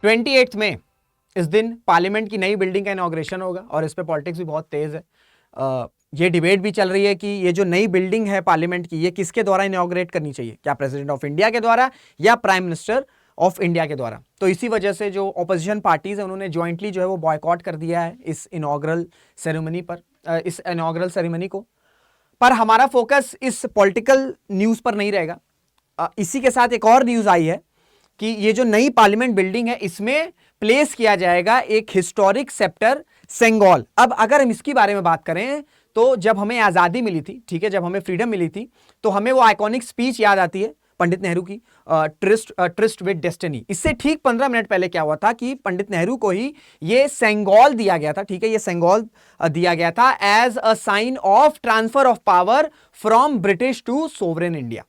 28 में इस दिन पार्लियामेंट की नई बिल्डिंग का इनॉग्रेशन होगा और इस पे पॉलिटिक्स भी बहुत तेज है। ये डिबेट भी चल रही है कि ये जो नई बिल्डिंग है पार्लियामेंट की, ये किसके द्वारा इनॉग्रेट करनी चाहिए, क्या प्रेसिडेंट ऑफ इंडिया के द्वारा या प्राइम मिनिस्टर ऑफ इंडिया के द्वारा। तो इसी वजह से जो ऑपोजिशन पार्टीज है उन्होंने ज्वाइंटली जो है वो बॉयकॉट कर दिया है इस इनॉग्रल सेरेमनी पर, इस इनॉग्रल सेरेमनी को। पर हमारा फोकस इस पॉलिटिकल न्यूज पर नहीं रहेगा। इसी के साथ एक और न्यूज आई है कि ये जो नई पार्लियामेंट बिल्डिंग है इसमें प्लेस किया जाएगा एक हिस्टोरिक सेप्टर सेंगोल। अब अगर हम इसके बारे में बात करें तो जब हमें आज़ादी मिली थी, ठीक है, जब हमें फ्रीडम मिली थी तो हमें वो आइकॉनिक स्पीच याद आती है पंडित नेहरू की, ट्रिस्ट विद डेस्टिनी। इससे ठीक 15 मिनट पहले क्या हुआ था कि पंडित नेहरू को ही ये सेंगोल दिया गया था, ठीक है, ये सेंगोल दिया गया था as a sign of transfer of power from British to sovereign India.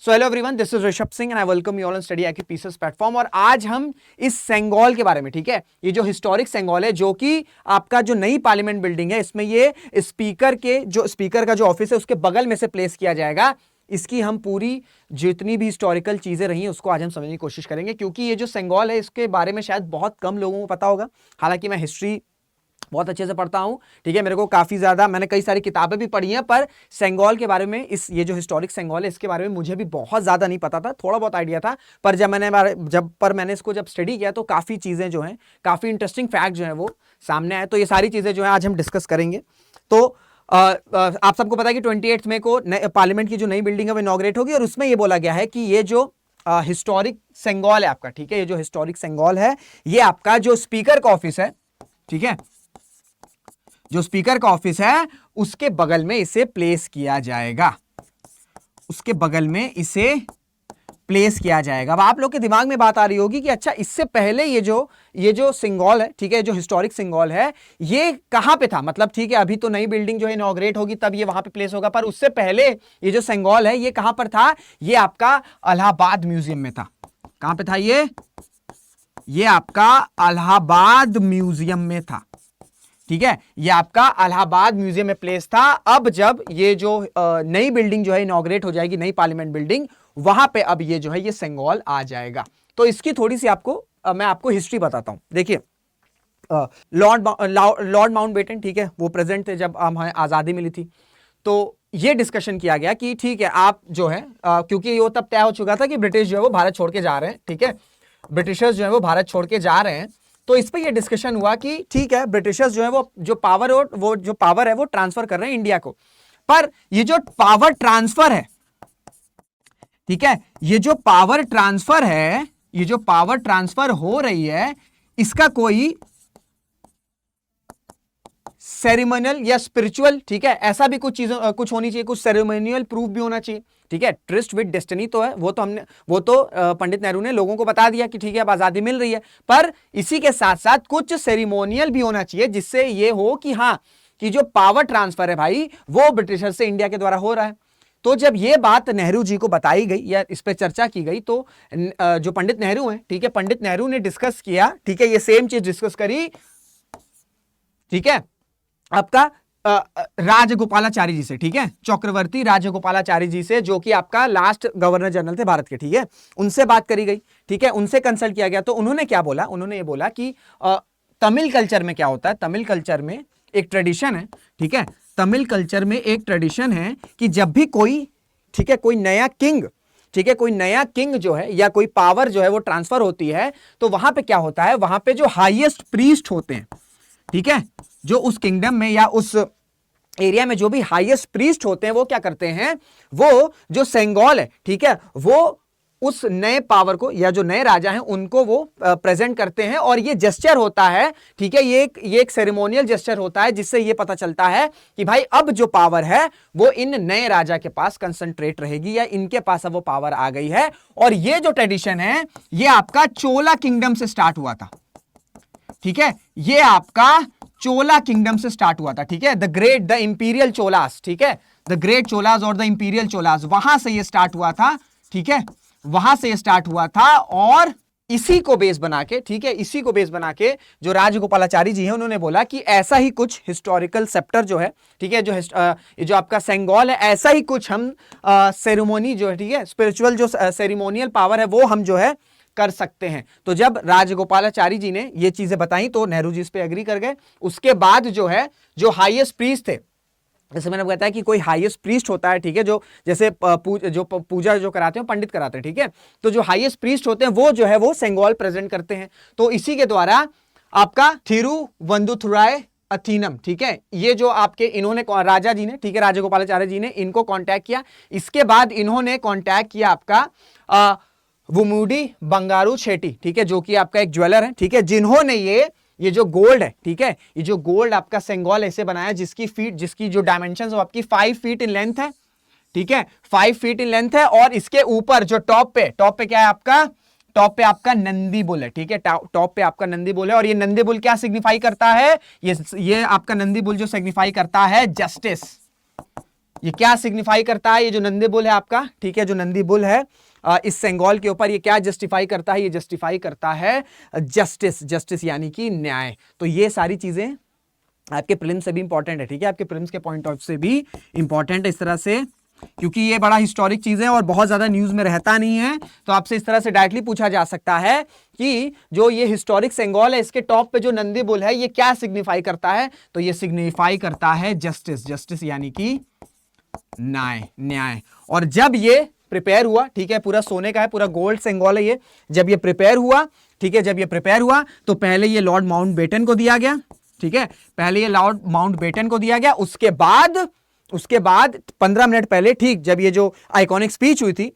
So hello everyone, this is Rishabh Singh and I welcome you all on study IQ PCS platform. और आज हम इस सेंगोल के बारे में, ठीक है, ये जो हिस्टोरिक सेंगोल है जो कि आपका जो नई पार्लियामेंट बिल्डिंग है इसमें ये स्पीकर का जो ऑफिस है उसके बगल में से प्लेस किया जाएगा, इसकी हम पूरी जितनी भी हिस्टोरिकल चीजें रही हैं उसको आज हम समझने की कोशिश करेंगे। क्योंकि ये जो सेंगोल है इसके बारे में शायद बहुत कम लोगों को पता होगा, हालांकि मैं हिस्ट्री बहुत अच्छे से पढ़ता हूं, ठीक है, मेरे को काफी ज्यादा, मैंने कई सारी किताबें भी पढ़ी हैं, पर सेंगोल के बारे में, ये जो हिस्टोरिक सेंगोल है इसके बारे में मुझे भी बहुत ज्यादा नहीं पता था, थोड़ा बहुत आइडिया था। पर जब मैंने इसको स्टडी किया तो काफी चीजें जो हैं, काफी इंटरेस्टिंग फैक्ट जो है वो सामने आए। तो ये सारी चीजें जो है आज हम डिस्कस करेंगे। तो आप सबको पता है कि 28 मई को पार्लियामेंट की जो नई बिल्डिंग है वो इनॉग्रेट होगी और उसमें ये बोला गया है कि ये जो हिस्टोरिक सेंगोल है आपका, ठीक है, ये जो हिस्टोरिक सेंगोल है ये आपका जो स्पीकर का ऑफिस है, ठीक है, जो स्पीकर का ऑफिस है उसके बगल में इसे प्लेस किया जाएगा, उसके बगल में इसे प्लेस किया जाएगा। अब आप लोग के दिमाग में बात आ रही होगी कि अच्छा इससे पहले ये जो सिंगोल है, ठीक है, जो हिस्टोरिक सिंगोल है ये कहां पे था, मतलब ठीक है अभी तो नई बिल्डिंग जो है इनॉग्रेट होगी तब ये वहां पे प्लेस होगा, पर उससे पहले ये जो सिंगोल है ये कहां पर था, ये आपका इलाहाबाद म्यूजियम में था। कहां पे था ये आपका इलाहाबाद म्यूजियम में था, ठीक है, ये आपका इलाहाबाद म्यूजियम में प्लेस था। अब जब ये जो नई बिल्डिंग जो है इनॉग्रेट हो जाएगी, नई पार्लियामेंट बिल्डिंग, वहां पे अब ये जो है ये सेंगोल आ जाएगा। तो इसकी थोड़ी सी मैं आपको हिस्ट्री बताता हूं। देखिए लॉर्ड माउंटबेटन, ठीक है, वो प्रेजेंट थे जब हमें आजादी मिली थी। तो ये डिस्कशन किया गया कि ठीक है आप जो है क्योंकि वो तब तय हो चुका था कि ब्रिटिश जो है वो भारत छोड़ के जा रहे हैं, ठीक है, ब्रिटिशर्स जो है वो भारत छोड़ के जा रहे हैं। तो इस पे ये डिस्कशन हुआ कि ठीक है ब्रिटिशर्स जो है वो जो पावर है वो ट्रांसफर कर रहे हैं इंडिया को, पर ये जो पावर ट्रांसफर है, ठीक है, ये जो पावर ट्रांसफर हो रही है इसका कोई सेरेमोनियल या स्पिरिचुअल, ठीक है, ऐसा भी कुछ होनी चाहिए, कुछ सेरेमोनियल प्रूफ भी होना चाहिए, ठीक है। ट्रस्ट विद डेस्टिनी तो है, वो तो पंडित नेहरू ने लोगों को बता दिया कि ठीक है अब आजादी मिल रही है, पर इसी के साथ साथ कुछ सेरेमोनियल भी होना चाहिए जिससे ये हो कि हाँ कि जो पावर ट्रांसफर है भाई वो ब्रिटिशर से इंडिया के द्वारा हो रहा है। तो जब ये बात नेहरू जी को बताई गई या इस पर चर्चा की गई तो जो पंडित नेहरू हैं, ठीक है, पंडित नेहरू ने डिस्कस किया, ठीक है, ये सेम चीज डिस्कस करी, ठीक है, आपका राजगोपालाचारी जी से, ठीक है, चक्रवर्ती राजगोपालाचारी जी से, जो कि आपका लास्ट गवर्नर जनरल थे भारत के, ठीक है, उनसे बात करी गई, ठीक है, उनसे कंसल्ट किया गया। तो उन्होंने क्या बोला, उन्होंने ये बोला कि तमिल कल्चर में क्या होता है, तमिल कल्चर में एक ट्रेडिशन है, ठीक है, तमिल कल्चर में एक ट्रेडिशन है कि जब भी कोई, ठीक है, कोई नया किंग, ठीक है, कोई नया किंग जो है या कोई पावर जो है वो ट्रांसफर होती है तो वहां पे क्या होता है, वहां पे जो हाईएस्ट प्रीस्ट होते हैं, ठीक है, जो उस किंगडम में या उस एरिया में जो भी हाईएस्ट प्रीस्ट होते हैं वो क्या करते हैं, वो जो सेंगोल है, ठीक है, वो उस नए पावर को या जो नए राजा हैं उनको वो प्रेजेंट करते हैं और ये जेस्चर होता है, ठीक है, ये एक सेरेमोनियल जेस्चर होता है जिससे ये पता चलता है कि भाई अब जो पावर है वो इन नए राजा के पास कंसंट्रेट रहेगी या इनके पास अब वो पावर आ गई है। और ये जो ट्रेडिशन है ये आपका चोला किंगडम से स्टार्ट हुआ था, ठीक है, ये आपका चोला किंगडम से स्टार्ट हुआ था, ठीक है, द इंपीरियल चोलास, ठीक है, द ग्रेट चोलास और द इंपीरियल चोलास, वहां से ये स्टार्ट हुआ था, ठीक है, वहां से ये स्टार्ट हुआ था। और इसी को बेस बना के, ठीक है, इसी को बेस बना के जो राजगोपालाचारी जी हैं उन्होंने बोला कि ऐसा ही कुछ हिस्टोरिकल सेप्टर जो है, ठीक है, जो आपका सेंगोल है, ऐसा ही कुछ हम सेरेमोनी जो है, ठीक है, स्पिरिचुअल जो सेरेमोनियल पावर है वो हम जो है कर सकते हैं। तो जब राजगोपालाचारी जी ने ये चीजें बताई तो नेहरू जी इस पे एग्री कर गए। उसके बाद जो है जो हाईएस्ट प्रीस्ट थे, जैसे मैंने बताया कि कोई हाईएस्ट प्रीस्ट होता है, ठीक है, जो जैसे पूजा जो कराते हैं पंडित कराते हैं, ठीक है, तो जो हाईएस्ट प्रीस्ट होते हैं वो जो है वो सेंगोल प्रेजेंट करते हैं। तो इसी के द्वारा आपका थिरुवंदुथुराय अथीनम, ठीक है, ये जो आपके इन्होंने राजा जी ने, ठीक है, राजगोपालाचार्य जी ने इनको कांटेक्ट किया। इसके बाद इन्होंने कांटेक्ट किया आपका वुमुडी बंगारू छेटी, ठीक है, जो कि आपका एक ज्वेलर है, ठीक है, जिन्होंने ये जो गोल्ड है, ठीक है, ये जो गोल्ड आपका सेंगोल ऐसे बनाया जिसकी जो डायमेंशन है वो आपकी 5 फीट इन लेंथ है, ठीक है, 5 फीट इन लेंथ है। और इसके ऊपर जो टॉप पे क्या है आपका, टॉप पे आपका नंदी बुल है, ठीक है, टॉप पे आपका नंदी बुल है। और ये नंदी बुल क्या सिग्निफाई करता है, ये आपका नंदी बुल जो सिग्निफाई करता है जस्टिस। ये क्या सिग्निफाई करता है, ये जो नंदी बुल है आपका, ठीक है, जो नंदी बुल है इस सेंगोल के ऊपर, ये क्या जस्टिफाई करता है, ये जस्टिफाई करता है जस्टिस यानी कि न्याय। तो ये सारी चीजें आपके प्रीलिम्स से भी इंपॉर्टेंट है, ठीक है, आपके प्रीलिम्स के पॉइंट ऑफ से भी इंपॉर्टेंट है इस तरह से, क्योंकि ये बड़ा हिस्टोरिक चीज है और बहुत ज्यादा न्यूज में रहता नहीं है। तो आपसे इस तरह से डायरेक्टली पूछा जा सकता है कि जो ये हिस्टोरिक सेंगोल है इसके टॉप पे जो नंदी बुल है ये क्या सिग्निफाई करता है, तो ये सिग्निफाई करता है जस्टिस यानी कि न्याय। और जब ये प्रिपेयर हुआ, ठीक है, पूरा सोने का है, पूरा गोल्ड सेंगोल है ये, जब ये प्रिपेयर हुआ, ठीक है, जब ये प्रिपेयर हुआ तो पहले ये लॉर्ड माउंटबेटन को दिया गया, ठीक है, पहले ये लॉर्ड माउंटबेटन को दिया गया। उसके बाद 15 मिनट पहले, ठीक जब ये जो आइकॉनिक स्पीच हुई थी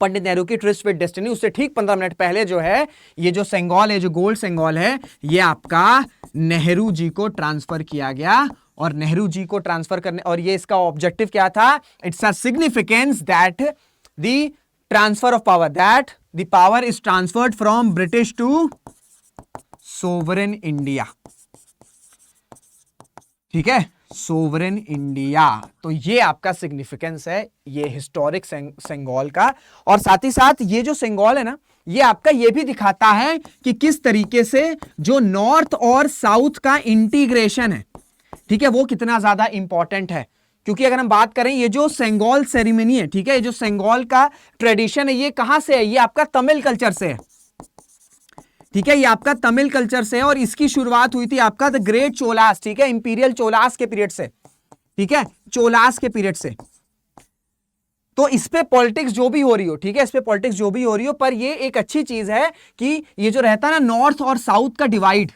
पंडित नेहरू की ट्रिस्ट विद डेस्टिनी, उससे ठीक 15 मिनट पहले जो है ये जो सेंगोल है, जो गोल्ड सेंगोल है, ये आपका नेहरू जी को ट्रांसफर किया गया। और नेहरू जी को ट्रांसफर करने, और ये इसका ऑब्जेक्टिव क्या था, it's a significance that the transfer of power, that the power is transferred from British to sovereign India, ठीक है, सोवरेन इंडिया। तो ये आपका सिग्निफिकेंस है ये हिस्टोरिक सेंगोल का। और साथ ही साथ ये जो सेंगोल है ना, ये आपका ये भी दिखाता है कि किस तरीके से जो नॉर्थ और साउथ का इंटीग्रेशन है, ठीक है, वो कितना ज्यादा इंपॉर्टेंट है। क्योंकि अगर हम बात करें ये जो सेंगोल सेरेमनी है, ठीक है, ये जो सेंगोल का ट्रेडिशन है ये कहां से है, ये आपका तमिल कल्चर से है, ठीक है, ये आपका तमिल कल्चर से है। और इसकी शुरुआत हुई थी आपका द ग्रेट चोलास, ठीक है, इंपीरियल चोलास के पीरियड से, ठीक है, चोलास के पीरियड से। तो इस पे पॉलिटिक्स जो भी हो रही हो, ठीक है, इस पे पॉलिटिक्स जो भी हो रही हो, पर ये एक अच्छी चीज है कि ये जो रहता है ना नॉर्थ और साउथ का डिवाइड,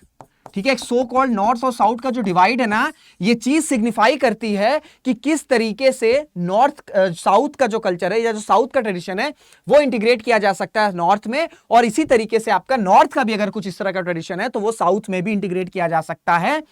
ठीक है, सो कॉल्ड नॉर्थ और साउथ का जो डिवाइड है ना, ये चीज सिग्निफाई करती है कि किस तरीके से नॉर्थ साउथ का जो कल्चर है या जो साउथ का ट्रेडिशन है वो इंटीग्रेट किया जा सकता है नॉर्थ में। और इसी तरीके से आपका नॉर्थ का भी अगर कुछ इस तरह का ट्रेडिशन है तो वो साउथ में भी इंटीग्रेट किया जा सकता है।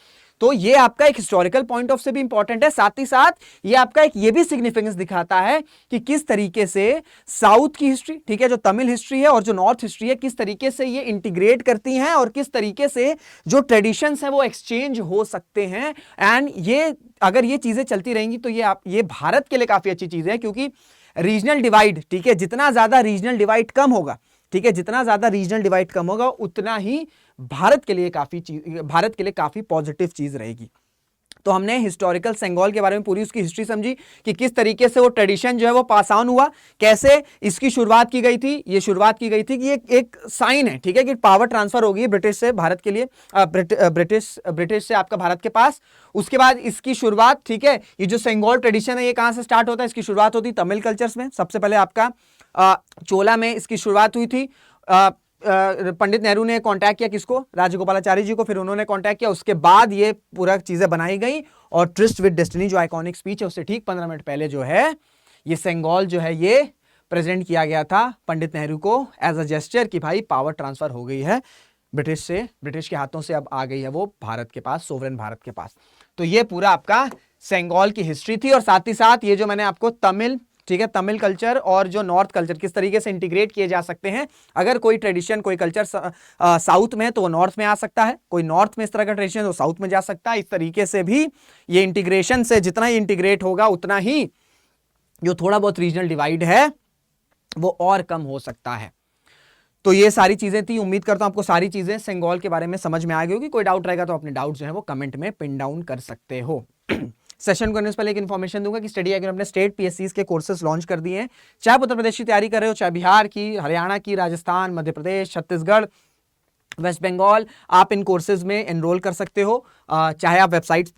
तो ये आपका एक हिस्टोरिकल पॉइंट ऑफ से भी इंपॉर्टेंट है। साथ ही साथ ये आपका एक ये भी सिग्निफिकेंस दिखाता है कि किस तरीके से साउथ की हिस्ट्री, ठीक है, जो तमिल हिस्ट्री है और जो नॉर्थ हिस्ट्री है, किस तरीके से ये इंटीग्रेट करती हैं और किस तरीके से जो ट्रेडिशंस हैं वो एक्सचेंज हो सकते हैं। एंड ये अगर ये चीजें चलती रहेंगी तो ये भारत के लिए काफी अच्छी चीज है, क्योंकि रीजनल डिवाइड, ठीक है, जितना ज्यादा रीजनल डिवाइड कम होगा, ठीक है, जितना ज्यादा रीजनल डिवाइड कम होगा उतना ही भारत के लिए काफी पॉजिटिव चीज रहेगी। तो हमने हिस्टोरिकल सेंगोल के बारे में पूरी उसकी हिस्ट्री समझी कि किस तरीके से वो ट्रेडिशन जो है वो पास ऑन हुआ, कैसे इसकी शुरुआत की गई थी। ये शुरुआत की गई थी कि एक साइन है, ठीक है, कि पावर ट्रांसफर होगी ब्रिटिश से भारत के लिए, ब्रिटिश से आपका भारत के पास। उसके बाद इसकी शुरुआत, ठीक है, ये जो सेंगोल ट्रेडिशन है ये कहां से स्टार्ट होता है, इसकी शुरुआत होती तमिल कल्चर्स में। सबसे पहले आपका चोला में इसकी शुरुआत हुई थी। पंडित नेहरू ने कांटेक्ट किया किसको, राजगोपालाचारी जी को, फिर उन्होंने कांटेक्ट किया। उसके बाद ये पूरा चीजें बनाई गई और ट्रिस्ट विद डेस्टिनी जो आइकॉनिक स्पीच है उससे ठीक 15 मिनट पहले जो है ये सेंगोल जो है ये प्रेजेंट किया गया था पंडित नेहरू को एज अ जेस्चर कि भाई पावर ट्रांसफर हो गई है ब्रिटिश के हाथों से, अब आ गई है वो भारत के पास, सोवरेन भारत के पास। तो ये पूरा आपका सेंगोल की हिस्ट्री थी। और साथ ही साथ ये जो मैंने आपको तमिल, ठीक है, तमिल कल्चर और जो नॉर्थ कल्चर किस तरीके से इंटीग्रेट किए जा सकते हैं। अगर कोई ट्रेडिशन, कोई कल्चर साउथ में है तो वो नॉर्थ में आ सकता है, कोई नॉर्थ में इस तरह का ट्रेडिशन तो साउथ में जा सकता है। इस तरीके से भी ये इंटीग्रेशन से जितना ही इंटीग्रेट होगा उतना ही जो थोड़ा बहुत रीजनल डिवाइड है वो और कम हो सकता है। तो ये सारी चीजें थी। उम्मीद करता हूं आपको सारी चीजें सेंगोल के बारे में समझ में आ गई होगी। कोई डाउट रहेगा तो अपने डाउट जो है वो कमेंट में पिन डाउन कर सकते हो। सेशन करने से पहले एक इन्फॉर्मेशन दूंगा कि स्टडी आइकन अपने स्टेट पीएससीज के कोर्सेज लॉन्च कर दिए हैं। चाहे आप उत्तर प्रदेश की तैयारी कर रहे हो, चाहे बिहार की, हरियाणा की, राजस्थान, मध्य प्रदेश, छत्तीसगढ़, वेस्ट बंगाल, आप इन कोर्सेज में एनरोल कर सकते हो। चाहे आप वेबसाइट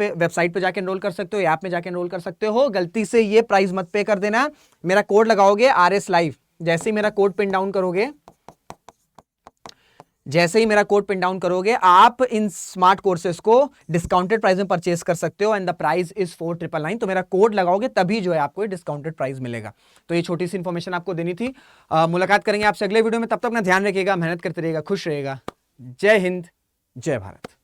पे जाके एनरोल कर सकते हो, ऐप में जाके एनरोल कर सकते हो। गलती से ये प्राइस मत पे कर देना। मेरा कोड लगाओगे RS लाइव, जैसे ही मेरा कोड पिन डाउन करोगे, आप इन स्मार्ट कोर्सेज को डिस्काउंटेड प्राइस में परचेस कर सकते हो एंड द प्राइस इज 4999। तो मेरा कोड लगाओगे तभी जो है आपको डिस्काउंटेड प्राइस मिलेगा। तो ये छोटी सी इंफॉर्मेशन आपको देनी थी। मुलाकात करेंगे आपसे अगले वीडियो में। तब तक अपना ध्यान रखिएगा, मेहनत करते रहिएगा, खुश रहिएगा। जय हिंद, जय भारत।